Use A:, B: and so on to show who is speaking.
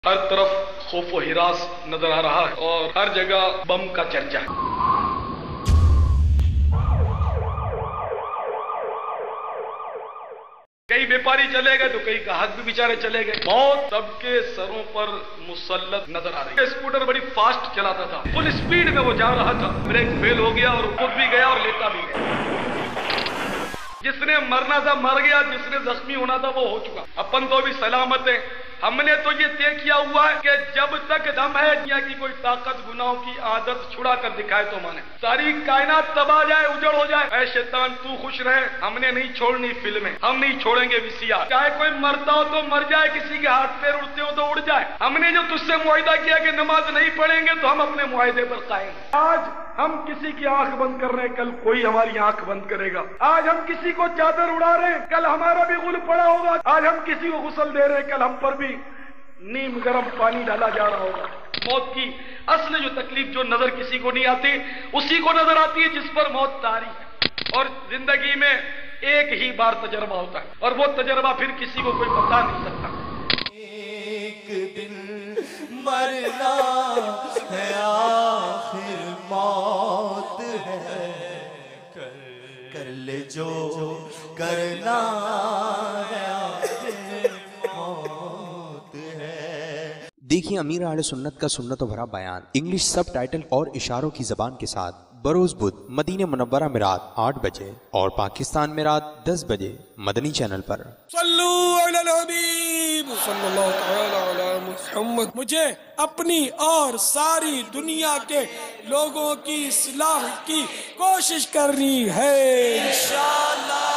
A: ہر طرف خوف و ہراس نظر آ رہا ہے اور ہر جگہ بم کا چرچا ہے۔ کئی بیپاری چلے گئے تو کئی گاہک بھی بیچارے چلے گئے۔ موت سب کے سروں پر مسلط نظر آ رہی ہے۔ اسکوٹر بڑی فاسٹ چلاتا تھا، فل اسپیڈ میں وہ جا رہا تھا، بریک فیل ہو گیا اور خود بھی گیا اور لیتا بھی گیا۔ جس نے مرنا تھا مر گیا، جس نے زخمی ہونا تھا وہ ہو چکا۔ اپن تو بھی سلامت ہے۔ ہم نے تو یہ طے کیا ہوا ہے کہ جب تک دم ہے دنیا کی کوئی طاقت گناہوں کی عادت چھڑا کر دکھائے تو مانے۔ ساری کائنات تباہ جائے، اجڑ ہو جائے، اے شیطان تو خوش رہے، ہم نے نہیں چھوڑنی فلمیں، ہم نہیں چھوڑیں گے VCR۔ چاہے کوئی مرتا ہو تو مر جائے، کسی کے ہاتھ پیر اڑتے ہو تو اڑ جائے۔ ہم نے جو تجھ سے معاہدہ کیا کہ نماز نہیں پڑھیں گے تو ہم اپنے معاہدے پر قائم ہیں۔ آج ہم کسی کی آنکھ بند کر رہے ہیں، کل کوئی ہماری آنکھ بند کرے گا۔ آج ہم کسی کو چادر اڑا رہے ہیں، کل ہمارا بھی غل پڑا ہوگا۔ آج ہم کسی کو غسل دے رہے ہیں، کل ہم پر بھی نیم گرم پانی ڈالا جا رہا ہوگا۔ موت کی اصل جو تکلیف جو نظر کسی کو نہیں آتی، اسی کو نظر آتی ہے جس پر موت طاری ہے۔ اور زندگی میں ایک ہی بار تجربہ ہوتا ہے اور وہ تجربہ پھر کسی کو کوئی بتا نہیں سکتا۔
B: ایک دن مرنا ہے، آخر موت ہے، کر لے جو کرنا ہے،
C: دیکھیے امیر اہل سنت کا سنت و بھرا بیان انگلش سب ٹائٹل اور اشاروں کی زبان کے ساتھ بروز بدھ مدینہ منورہ میں رات 8 بجے اور پاکستان میں رات 10 بجے مدنی چینل پر۔
D: صلو علی الحبیب صلی اللہ تعالی علی محمد۔ مجھے اپنی اور ساری دنیا کے لوگوں کی اصلاح کی کوشش کرنی ہے انشاءاللہ۔